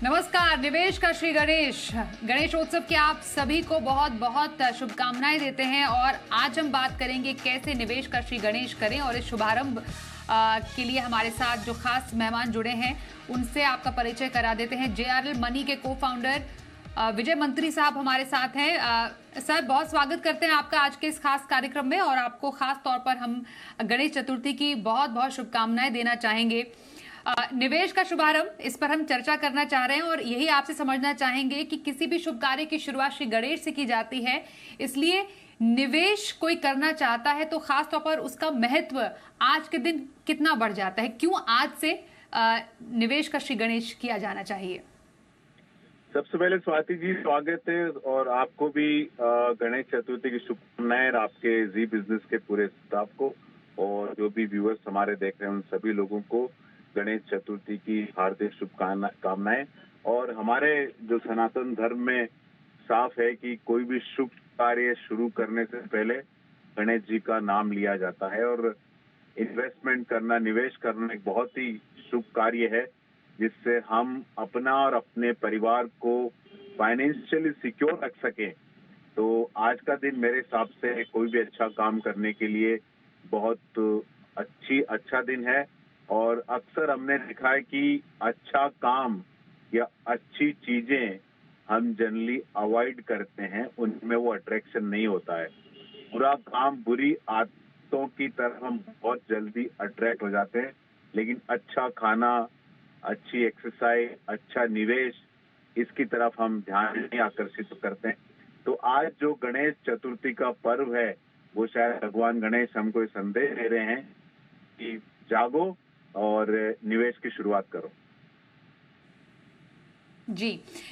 नमस्कार। निवेश का श्री गणेशोत्सव की आप सभी को बहुत बहुत शुभकामनाएं देते हैं। और आज हम बात करेंगे कैसे निवेश का श्री गणेश करें। और इस शुभारंभ के लिए हमारे साथ जो खास मेहमान जुड़े हैं उनसे आपका परिचय करा देते हैं। JRL मनी के को फाउंडर विजय मंत्री साहब हमारे साथ हैं। सर, बहुत स्वागत करते हैं आपका आज के इस खास कार्यक्रम में। और आपको खास तौर पर हम गणेश चतुर्थी की बहुत बहुत शुभकामनाएं देना चाहेंगे। निवेश का शुभारंभ, इस पर हम चर्चा करना चाह रहे हैं और यही आपसे समझना चाहेंगे कि किसी भी शुभ कार्य की शुरुआत श्री गणेश से की जाती है। इसलिए निवेश कोई करना चाहता है तो खास तौर पर उसका महत्व आज के दिन कितना बढ़ जाता है। क्यों आज से निवेश का श्री गणेश किया जाना चाहिए? सबसे पहले स्वाति जी स्वागत है और आपको भी गणेश चतुर्थी की शुभकामनाएं, आपके जी बिजनेस के पूरे स्टाफ को और जो भी व्यूअर्स हमारे देख रहे हैं उन सभी लोगों को गणेश चतुर्थी की हार्दिक शुभकामनाएं। और हमारे जो सनातन धर्म में साफ है कि कोई भी शुभ कार्य शुरू करने से पहले गणेश जी का नाम लिया जाता है। और इन्वेस्टमेंट करना, निवेश करना एक बहुत ही शुभ कार्य है जिससे हम अपना और अपने परिवार को फाइनेंशियली सिक्योर रख सकें। तो आज का दिन मेरे हिसाब से कोई भी अच्छा काम करने के लिए बहुत अच्छा दिन है। और अक्सर हमने देखा है कि अच्छा काम या अच्छी चीजें हम जनरली अवॉइड करते हैं, उनमें वो अट्रैक्शन नहीं होता है। बुरा काम, बुरी आदतों की तरफ हम बहुत जल्दी अट्रैक्ट हो जाते हैं, लेकिन अच्छा खाना, अच्छी एक्सरसाइज, अच्छा निवेश, इसकी तरफ हम ध्यान नहीं आकर्षित करते हैं। तो आज जो गणेश चतुर्थी का पर्व है वो शायद भगवान गणेश हमको ये संदेश दे रहे हैं कि जागो और निवेश की शुरुआत करो। जी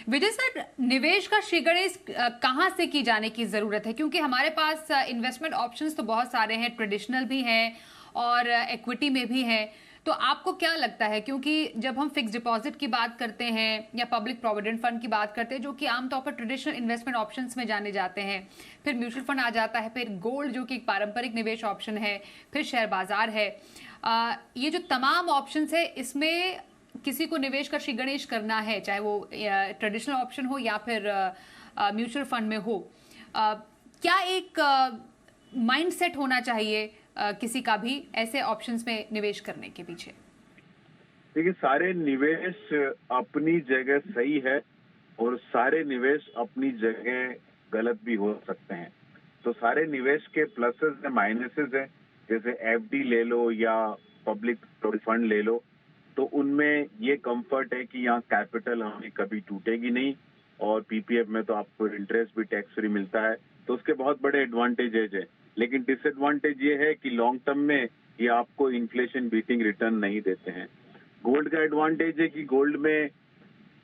विजय सर, निवेश का श्री गणेश कहाँ से की जाने की जरूरत है? क्योंकि हमारे पास इन्वेस्टमेंट ऑप्शंस तो बहुत सारे हैं, ट्रेडिशनल भी हैं और इक्विटी में भी हैं। तो आपको क्या लगता है, क्योंकि जब हम फिक्स डिपॉजिट की बात करते हैं या पब्लिक प्रोविडेंट फंड की बात करते हैं जो कि आमतौर पर ट्रेडिशनल इन्वेस्टमेंट ऑप्शंस में जाने जाते हैं, फिर म्यूचुअल फंड आ जाता है, फिर गोल्ड जो कि एक पारंपरिक निवेश ऑप्शन है, फिर शेयर बाजार है, ये जो तमाम ऑप्शंस है इसमें किसी को निवेश का श्री गणेश करना है, चाहे वो ट्रेडिशनल ऑप्शन हो या फिर म्यूचुअल फंड में हो, क्या एक माइंड सेट होना चाहिए किसी का भी ऐसे ऑप्शंस में निवेश करने के पीछे? देखिए, सारे निवेश अपनी जगह सही है और सारे निवेश अपनी जगह गलत भी हो सकते हैं। तो सारे निवेश के प्लसेस हैं, माइनसेस हैं। जैसे FD ले लो या पब्लिक फंड ले लो, तो उनमें ये कंफर्ट है कि यहाँ कैपिटल हमें कभी टूटेगी नहीं और PPF में तो आपको इंटरेस्ट भी टैक्स फ्री मिलता है। तो उसके बहुत बड़े एडवांटेजेज है। लेकिन डिसएडवांटेज ये है कि लॉन्ग टर्म में ये आपको इन्फ्लेशन बीटिंग रिटर्न नहीं देते हैं। गोल्ड का एडवांटेज है कि गोल्ड में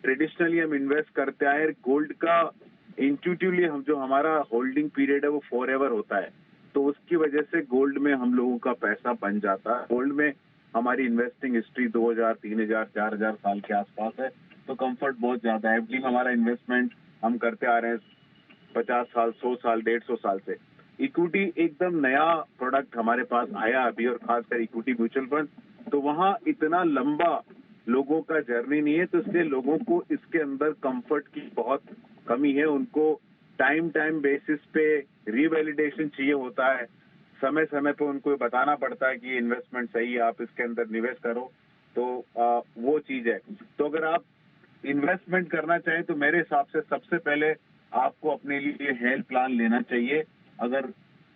ट्रेडिशनली हम इन्वेस्ट करते आए, गोल्ड का इंट्यूटिवली हम जो हमारा होल्डिंग पीरियड है वो फॉरएवर होता है। तो उसकी वजह से गोल्ड में हम लोगों का पैसा बन जाता है। गोल्ड में हमारी इन्वेस्टिंग हिस्ट्री 2000, 3000, 4000 साल के आसपास है, तो कंफर्ट बहुत ज्यादा है। FD में हमारा इन्वेस्टमेंट हम करते आ रहे हैं 50 साल, 100 साल, 150 साल से। इक्विटी एकदम नया प्रोडक्ट हमारे पास आया अभी, और खासकर इक्विटी म्यूचुअल फंड, तो वहाँ इतना लंबा लोगों का जर्नी नहीं है। तो इसलिए लोगों को इसके अंदर कंफर्ट की बहुत कमी है। उनको टाइम बेसिस पे रिवैलिडेशन चाहिए होता है। समय समय पे उनको बताना पड़ता है कि इन्वेस्टमेंट सही है, आप इसके अंदर निवेश करो। तो वो चीज है। तो अगर आप इन्वेस्टमेंट करना चाहें तो मेरे हिसाब से सबसे पहले आपको अपने लिए हेल्थ प्लान लेना चाहिए। अगर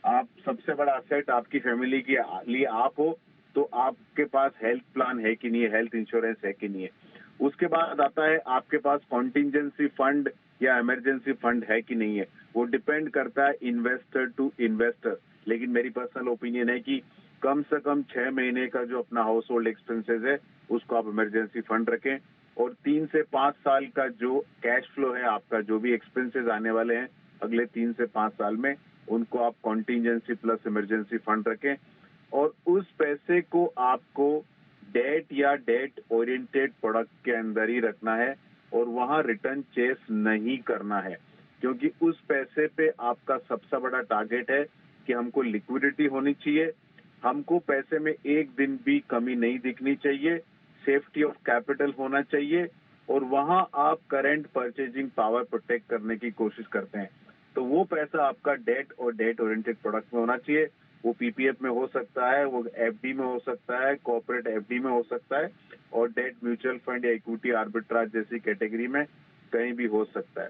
आप सबसे बड़ा असेट आपकी फैमिली के लिए आप हो तो आपके पास हेल्थ प्लान है कि नहीं है, हेल्थ इंश्योरेंस है कि नहीं है। उसके बाद आता है आपके पास कॉन्टिजेंसी फंड या इमरजेंसी फंड है कि नहीं है। वो डिपेंड करता है इन्वेस्टर टू इन्वेस्टर। लेकिन मेरी पर्सनल ओपिनियन है कि कम से कम 6 महीने का जो अपना हाउस होल्ड एक्सपेंसेस है उसको आप इमरजेंसी फंड रखें। और 3 से 5 साल का जो कैश फ्लो है आपका, जो भी एक्सपेंसेस आने वाले हैं अगले 3 से 5 साल में, उनको आप कॉन्टिजेंसी प्लस इमरजेंसी फंड रखें। और उस पैसे को आपको डेट या डेट ओरिएंटेड प्रोडक्ट के अंदर ही रखना है और वहां रिटर्न चेस नहीं करना है। क्योंकि उस पैसे पे आपका सबसे बड़ा टारगेट है कि हमको लिक्विडिटी होनी चाहिए, हमको पैसे में एक दिन भी कमी नहीं दिखनी चाहिए, सेफ्टी ऑफ कैपिटल होना चाहिए और वहां आप करंट परचेजिंग पावर प्रोटेक्ट करने की कोशिश करते हैं, तो वो पैसा आपका डेट और डेट ओरिएंटेड प्रोडक्ट में होना चाहिए। वो पीपीएफ में हो सकता है, वो एफडी में हो सकता है, कॉर्पोरेट एफडी में हो सकता है, और डेट म्यूचुअल फंड या इक्विटी आर्बिट्राज जैसी कैटेगरी में कहीं भी हो सकता है।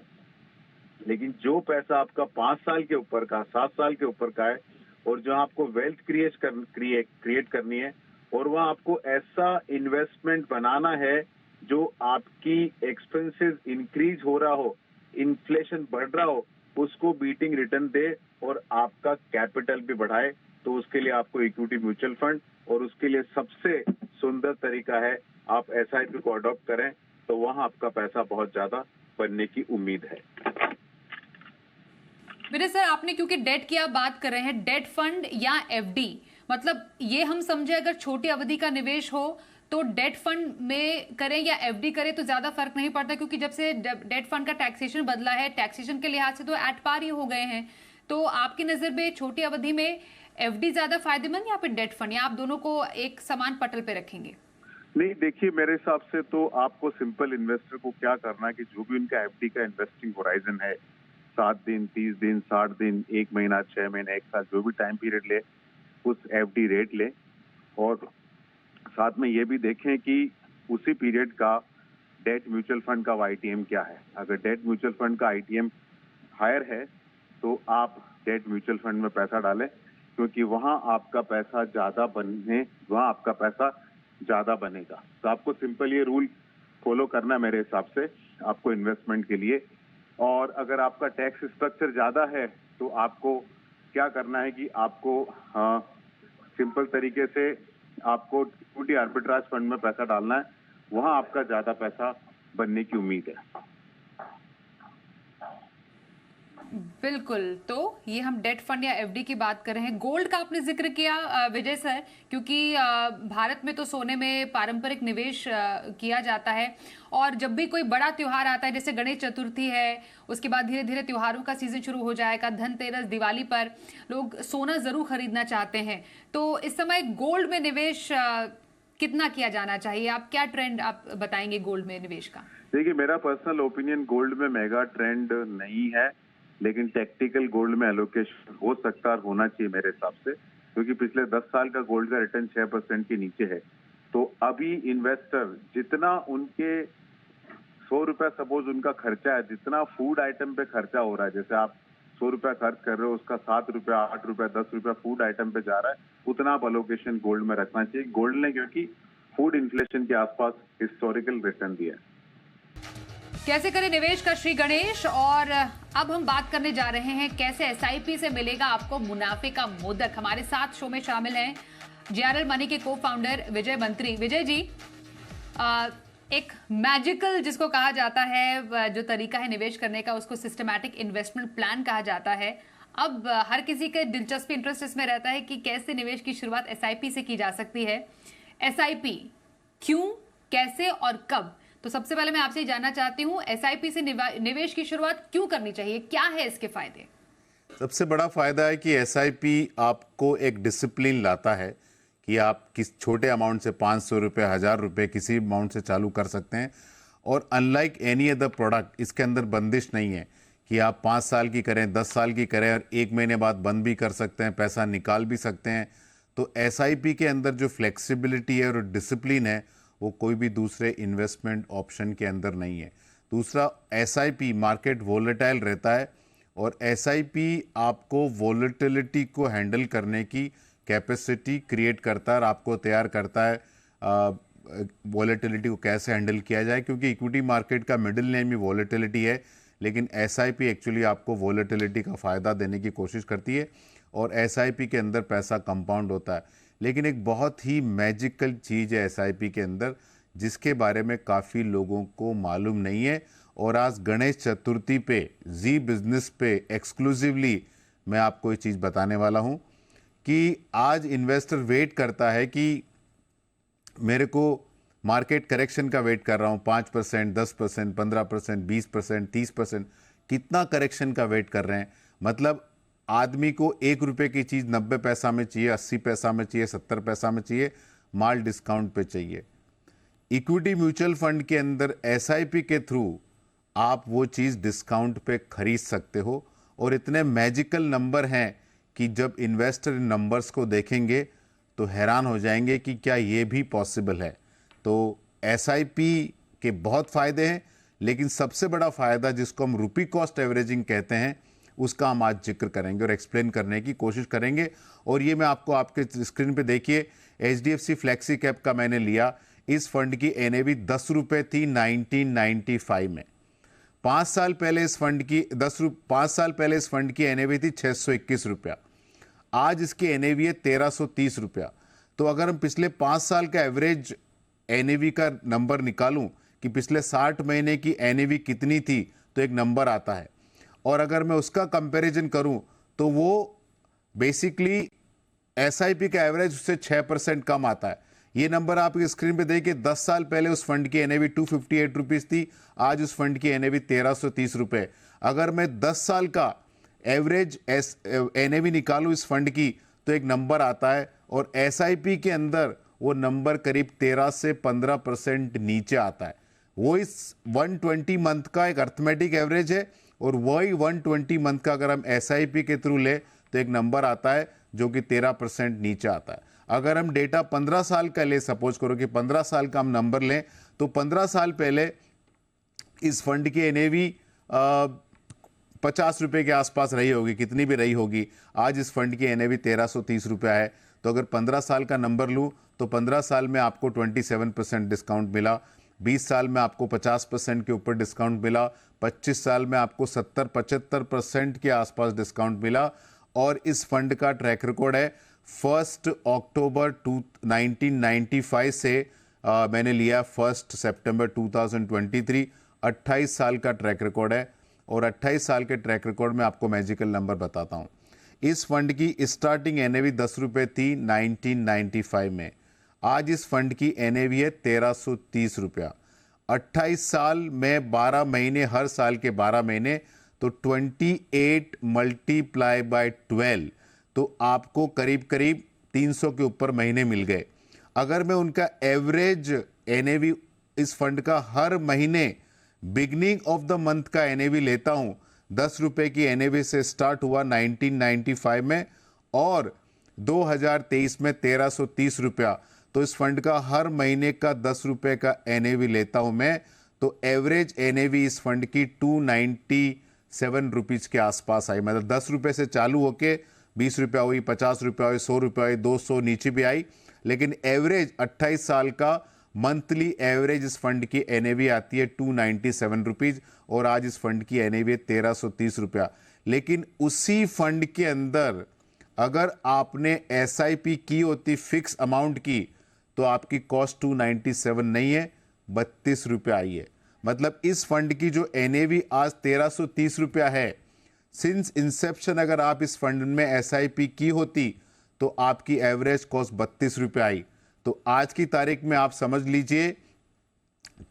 लेकिन जो पैसा आपका 5 साल के ऊपर का, 7 साल के ऊपर का है, और जो आपको वेल्थ क्रिएट करनी है, और वहाँ आपको ऐसा इन्वेस्टमेंट बनाना है जो आपकी एक्सपेंसेस इंक्रीज हो रहा हो, इन्फ्लेशन बढ़ रहा हो, उसको बीटिंग रिटर्न दे और आपका कैपिटल भी बढ़ाए, तो उसके लिए आपको इक्विटी म्यूचुअल फंड, और उसके लिए सबसे सुंदर तरीका है आप एसआईपी को अडॉप्ट करें, तो वहाँ आपका पैसा बहुत ज्यादा बनने की उम्मीद है। विजय सर, आपने क्योंकि डेट की आप बात कर रहे हैं, डेट फंड या एफडी, मतलब ये हम समझे अगर छोटी अवधि का निवेश हो तो डेट फंड में करें या एफडी करें तो ज्यादा फर्क नहीं पड़ता, क्योंकि जब से डेट फंड का टैक्सेशन बदला है, टैक्सेशन के लिहाज से तो एट पार ही हो गए हैं। तो आपकी नजर में छोटी अवधि में एफडी ज्यादा फायदेमंद या फिर डेट फंड, या आप दोनों को एक समान पटल पे रखेंगे? नहीं, देखिए, मेरे हिसाब से तो आपको सिंपल इन्वेस्टर को क्या करना है कि जो भी उनका एफडी का इन्वेस्टिंग होराइजन है, 7 दिन, 30 दिन, 60 दिन, 1 महीना, 6 महीने, 1 साल, जो भी टाइम पीरियड ले, उस एफडी रेट ले, और साथ में ये भी देखें कि उसी पीरियड का डेट म्यूचुअल फंड का आईटीएम क्या है। अगर डेट म्यूचुअल फंड का आईटीएम हायर है तो आप डेट म्यूचुअल फंड में पैसा डालें, क्योंकि वहां आपका पैसा ज्यादा बनेगा। तो आपको सिंपल ये रूल फॉलो करना है मेरे हिसाब से आपको इन्वेस्टमेंट के लिए। और अगर आपका टैक्स स्ट्रक्चर ज्यादा है तो आपको क्या करना है कि आपको सिंपल तरीके से आपको इक्विटी आर्बिट्राज फंड में पैसा डालना है, वहां आपका ज्यादा पैसा बनने की उम्मीद है। बिल्कुल, तो ये हम डेट फंड या एफडी की बात कर रहे हैं। गोल्ड का आपने जिक्र किया विजय सर, क्योंकि भारत में तो सोने में पारंपरिक निवेश किया जाता है, और जब भी कोई बड़ा त्योहार आता है, जैसे गणेश चतुर्थी है, उसके बाद धीरे धीरे त्योहारों का सीजन शुरू हो जाएगा, धनतेरस, दिवाली पर लोग सोना जरूर खरीदना चाहते हैं। तो इस समय गोल्ड में निवेश कितना किया जाना चाहिए? आप क्या ट्रेंड आप बताएंगे गोल्ड में निवेश का? देखिए, मेरा पर्सनल ओपिनियन गोल्ड में मेगा ट्रेंड नहीं है, लेकिन टेक्निकल गोल्ड में एलोकेशन हो सकता है और होना चाहिए मेरे हिसाब से, क्योंकि पिछले 10 साल का गोल्ड का रिटर्न 6% के नीचे है। तो अभी इन्वेस्टर जितना उनके 100 रुपया सपोज उनका खर्चा है, जितना फूड आइटम पे खर्चा हो रहा है, जैसे आप 100 रुपया खर्च कर रहे हो, उसका 7 रुपया, 8 रुपया, 10 रुपया फूड आइटम पे जा रहा है, उतना आप एलोकेशन गोल्ड में रखना चाहिए। गोल्ड ने क्योंकि फूड इन्फ्लेशन के आसपास हिस्टोरिकल रिटर्न दिया है। कैसे करें निवेश का श्री गणेश, और अब हम बात करने जा रहे हैं कैसे एसआईपी से मिलेगा आपको मुनाफे का मोदक। हमारे साथ शो में शामिल हैं जेआरएल मनी के को फाउंडर विजय मंत्री। विजय जी, एक मैजिकल जिसको कहा जाता है जो तरीका है निवेश करने का, उसको सिस्टमैटिक इन्वेस्टमेंट प्लान कहा जाता है। अब हर किसी के दिलचस्पी, इंटरेस्ट इसमें रहता है कि कैसे निवेश की शुरुआत एसआईपी से की जा सकती है। एसआईपी क्यों, कैसे और कब? तो सबसे पहले मैं आपसे जानना चाहती हूँ, एसआईपी से निवेश की शुरुआत क्यों करनी चाहिए, क्या है इसके फायदे? सबसे बड़ा फायदा है कि एसआईपी आपको एक डिसिप्लिन लाता है कि आप किस छोटे अमाउंट से 500 रुपये, 1000 रुपये किसी अमाउंट से चालू कर सकते हैं। और अनलाइक एनी अदर प्रोडक्ट, इसके अंदर बंदिश नहीं है कि आप 5 साल की करें, 10 साल की करें और 1 महीने बाद बंद भी कर सकते हैं, पैसा निकाल भी सकते हैं। तो एसआईपी के अंदर जो फ्लेक्सिबिलिटी है और डिसिप्लिन है, वो कोई भी दूसरे इन्वेस्टमेंट ऑप्शन के अंदर नहीं है। दूसरा, एसआईपी मार्केट वोलेटाइल रहता है, और एसआईपी आपको वोलेटिलिटी को हैंडल करने की कैपेसिटी क्रिएट करता है और आपको तैयार करता है वोलेटिलिटी को कैसे हैंडल किया जाए, क्योंकि इक्विटी मार्केट का मिडिल नेम ही वोलेटिलिटी है, लेकिन एसआईपी एक्चुअली आपको वोलेटिलिटी का फ़ायदा देने की कोशिश करती है, और एसआईपी के अंदर पैसा कंपाउंड होता है। लेकिन एक बहुत ही मैजिकल चीज़ है एसआईपी के अंदर, जिसके बारे में काफ़ी लोगों को मालूम नहीं है, और आज गणेश चतुर्थी पे जी बिजनेस पे एक्सक्लूसिवली मैं आपको ये चीज़ बताने वाला हूँ कि आज इन्वेस्टर वेट करता है कि मेरे को मार्केट करेक्शन का वेट कर रहा हूँ, 5%, 10%, 15%, 20%, 30%, कितना करेक्शन का वेट कर रहे हैं। मतलब आदमी को 1 रुपये की चीज़ 90 पैसा में चाहिए, 80 पैसा में चाहिए, 70 पैसा में चाहिए, माल डिस्काउंट पे चाहिए। इक्विटी म्यूचुअल फंड के अंदर एसआईपी के थ्रू आप वो चीज़ डिस्काउंट पे खरीद सकते हो, और इतने मैजिकल नंबर हैं कि जब इन्वेस्टर इन नंबर्स को देखेंगे तो हैरान हो जाएंगे कि क्या ये भी पॉसिबल है। तो एसआईपी के बहुत फ़ायदे हैं, लेकिन सबसे बड़ा फ़ायदा जिसको हम रुपी कॉस्ट एवरेजिंग कहते हैं उसका हम आज जिक्र करेंगे और एक्सप्लेन करने की कोशिश करेंगे। और ये मैं आपको आपके स्क्रीन पे देखिए, HDFC फ्लेक्सी कैप का मैंने लिया। इस फंड की एनएवी 10 रुपये थी 1995 में। 5 साल पहले इस फंड की 5 साल पहले इस फंड की एनएवी थी 621 रुपया। आज इसकी एनएवी है 1330 रुपया। तो अगर हम पिछले 5 साल का एवरेज एनएवी का नंबर निकालूं कि पिछले 60 महीने की एनएवी कितनी थी, तो एक नंबर आता है। और अगर मैं उसका कंपैरिजन करूं तो वो बेसिकली एसआईपी का एवरेज उससे 6% कम आता है। ये नंबर आप स्क्रीन पे देखिए, 10 साल पहले उस फंड की एनएवी 258 रुपीज़ थी, आज उस फंड की एनएवी 1330 रुपये। अगर मैं 10 साल का एवरेज एनएवी निकालूं इस फंड की तो एक नंबर आता है, और एसआईपी के अंदर वो नंबर करीब 13 से 15% नीचे आता है। वो इस 120 मंथ का एक अर्थमेटिक एवरेज है, और वही 120 मंथ का अगर हम एसआईपी के थ्रू ले तो एक नंबर आता है जो कि 13% नीचे आता है। अगर हम डेटा 15 साल का ले, सपोज करो कि 15 साल का हम नंबर लें, तो 15 साल पहले इस फंड की एनएवी 50 रुपये के आसपास रही होगी, कितनी भी रही होगी। आज इस फंड की एनएवी 1330 रुपया है। तो अगर 15 साल का नंबर लूँ तो 15 साल में आपको 27% डिस्काउंट मिला, 20 साल में आपको 50% के ऊपर डिस्काउंट मिला, 25 साल में आपको 70-75% के आसपास डिस्काउंट मिला। और इस फंड का ट्रैक रिकॉर्ड है 1 अक्टूबर 1995 से मैंने लिया 1 सितंबर 2023, 28 साल का ट्रैक रिकॉर्ड है। और 28 साल के ट्रैक रिकॉर्ड में आपको मैजिकल नंबर बताता हूँ। इस फंड की स्टार्टिंग एनएवी 10 रुपये थी 1995 में। आज इस फंड की एनएवी है 1330 रुपया। 28 साल में 12 महीने, हर साल के 12 महीने, तो 28 मल्टीप्लाई बाय 12, तो आपको करीब करीब 300 के ऊपर महीने मिल गए। अगर मैं उनका एवरेज एनएवी इस फंड का हर महीने बिगनिंग ऑफ द मंथ का एनएवी लेता हूं, 10 रुपए की एनएवी से स्टार्ट हुआ 1995 में और 2023 में 1330 रुपया, तो इस फंड का हर महीने का 10 रुपए का एनएवी लेता हूं मैं, तो एवरेज एनएवी इस फंड की 297 रुपीज के आसपास आई। मतलब 10 रुपए से चालू होके 20 रुपया हुई, 50 रुपया हुई, 100 रुपया हुई, 200 नीचे भी आई, लेकिन एवरेज 28 साल का मंथली एवरेज इस फंड की एनएवी आती है 297 रुपीज, और आज इस फंड की एनएवी 1330 रुपया। लेकिन उसी फंड के अंदर अगर आपने एसआईपी की होती फिक्स अमाउंट की, तो आपकी कॉस्ट 297 नहीं है, 32 रुपया आई है। मतलब इस फंड की जो एनएवी आज 1330 रुपया है, सिंस इंसेप्शन अगर आप इस फंड में एसआईपी की होती तो आपकी एवरेज कॉस्ट 32 रुपया आई। तो आज की तारीख में आप समझ लीजिए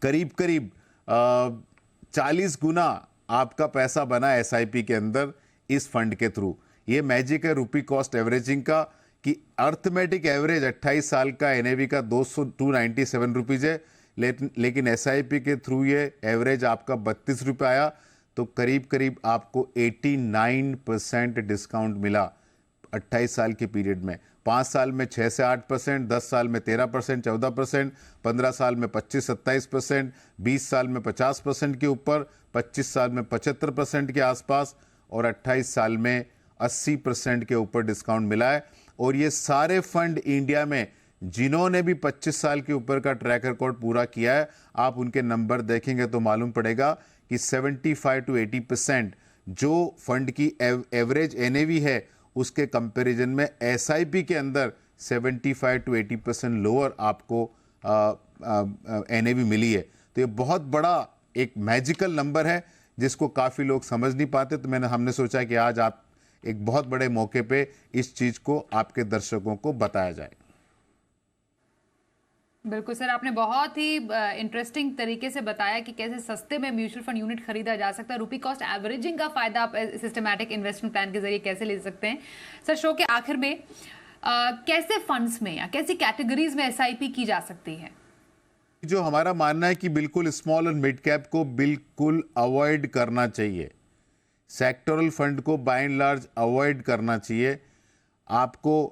करीब करीब 40 गुना आपका पैसा बना एसआईपी के अंदर इस फंड के थ्रू। ये मैजिक है रुपी कॉस्ट एवरेजिंग का कि अर्थमेटिक एवरेज 28 साल का एनएवी का 297 रुपीज़ है, लेकिन एसआईपी के थ्रू ये एवरेज आपका 32 रुपये आया, तो करीब करीब आपको 89% डिस्काउंट मिला 28 साल के पीरियड में। 5 साल में 6 से 8%, 10 साल में 13%, 14%, 15 साल में 25-27%, 20 साल में 50% के ऊपर, 25 साल में 75% के आसपास, और 28 साल में 80% के ऊपर डिस्काउंट मिला है। और ये सारे फंड इंडिया में जिन्होंने भी 25 साल के ऊपर का ट्रैक रिकॉर्ड पूरा किया है, आप उनके नंबर देखेंगे तो मालूम पड़ेगा कि 75-80% जो फंड की एवरेज एनएवी है उसके कंपैरिजन में एसआईपी के अंदर 75-80% लोअर आपको एनएवी मिली है। तो ये बहुत बड़ा एक मैजिकल नंबर है जिसको काफ़ी लोग समझ नहीं पाते। तो हमने सोचा कि आज आप एक बहुत बड़े मौके पे इस चीज़ को आपके दर्शकों को बताया जाए। बिल्कुल सर, आपने बहुत ही इंटरेस्टिंग तरीके से बताया कि कैसे सस्ते में म्यूचुअल फंड यूनिट खरीदा जा सकता है। रुपी कॉस्ट एवरेजिंग का फायदा आप सिस्टमैटिक इन्वेस्टमेंट प्लान के जरिए कैसे ले सकते हैं। सर, शो के आखिर में कैसे फंड्स में या कैसी कैटेगरीज में एसआईपी की जा सकती है? जो हमारा मानना है कि बिल्कुल स्मॉल और मिड कैप को बिल्कुल अवॉइड करना चाहिए, सेक्टोरल फंड को बाय एंड लार्ज अवॉइड करना चाहिए। आपको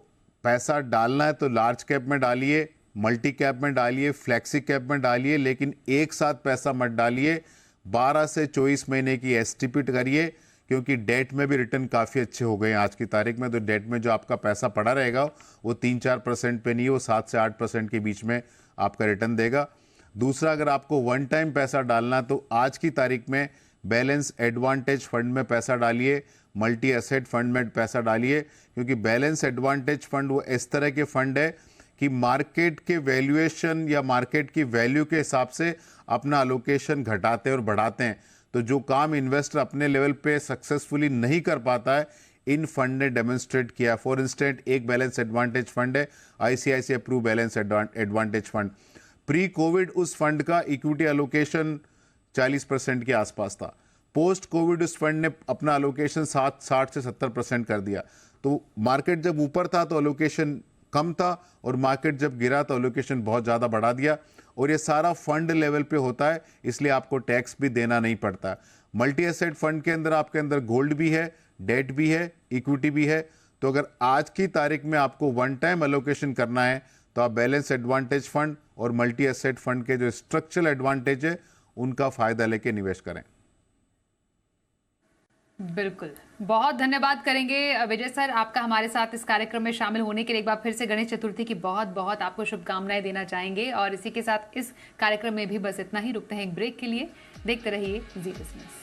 पैसा डालना है तो लार्ज कैप में डालिए, मल्टी कैप में डालिए, फ्लेक्सी कैप में डालिए, लेकिन एक साथ पैसा मत डालिए। 12 से 24 महीने की एसटीपी करिए, क्योंकि डेट में भी रिटर्न काफ़ी अच्छे हो गए हैं आज की तारीख में। तो डेट में जो आपका पैसा पड़ा रहेगा वो 3-4% पे नहीं, वो 7 से 8% के बीच में आपका रिटर्न देगा। दूसरा, अगर आपको वन टाइम पैसा डालना तो आज की तारीख में बैलेंस एडवांटेज फंड में पैसा डालिए, मल्टी एसेट फंड में पैसा डालिए, क्योंकि बैलेंस एडवांटेज फंड वो इस तरह के फंड है कि मार्केट के वैल्यूएशन या मार्केट की वैल्यू के हिसाब से अपना अलोकेशन घटाते और बढ़ाते हैं। तो जो काम इन्वेस्टर अपने लेवल पे सक्सेसफुली नहीं कर पाता है, इन फंड ने डेमोन्स्ट्रेट किया। फॉर इंस्टेंट एक बैलेंस एडवांटेज फंड है ICICI Pru balance advantage fund. Pre COVID उस फंड का इक्विटी अलोकेशन 40% के आसपास था। पोस्ट कोविड उस फंड ने अपना अलोकेशन 60 से 70% कर दिया। तो मार्केट जब ऊपर था तो अलोकेशन कम था, और मार्केट जब गिरा तो अलोकेशन बहुत ज़्यादा बढ़ा दिया। और ये सारा फंड लेवल पे होता है, इसलिए आपको टैक्स भी देना नहीं पड़ता। मल्टी एसेट फंड के अंदर आपके अंदर गोल्ड भी है, डेट भी है, इक्विटी भी है। तो अगर आज की तारीख में आपको वन टाइम अलोकेशन करना है तो आप बैलेंस एडवांटेज फंड और मल्टी एसेट फंड के जो स्ट्रक्चरल एडवांटेज है उनका फायदा लेके निवेश करें। बिल्कुल, बहुत धन्यवाद करेंगे विजय सर आपका हमारे साथ इस कार्यक्रम में शामिल होने के लिए। एक बार फिर से गणेश चतुर्थी की बहुत बहुत आपको शुभकामनाएं देना चाहेंगे। और इसी के साथ इस कार्यक्रम में भी बस इतना ही, रुकते हैं एक ब्रेक के लिए। देखते रहिए जी बिजनेस।